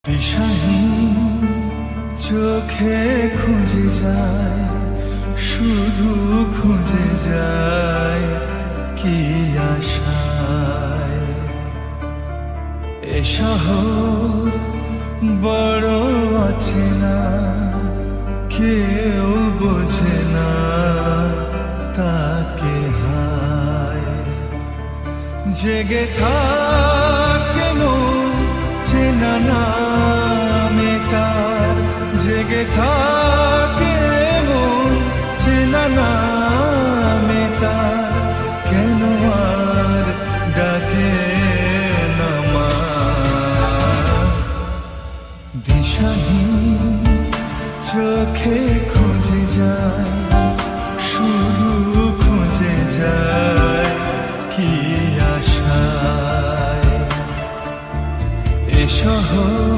দিশাহীন চোখে খুঁজে যায়, শুধু খুঁজে যায় কি আশায়। এ শহর বড় অচেনা, কেউ বোঝে না তাকে হায়। জেগে থাকে মন চেনা নামে তার, জেগে থাকে মন চেনা নামে তার, কেন আর ডাকে না মা। দিশাহীন চোখে খুঁজে যায়, শুধু খুঁজে যায় কি আশায়। এ শহর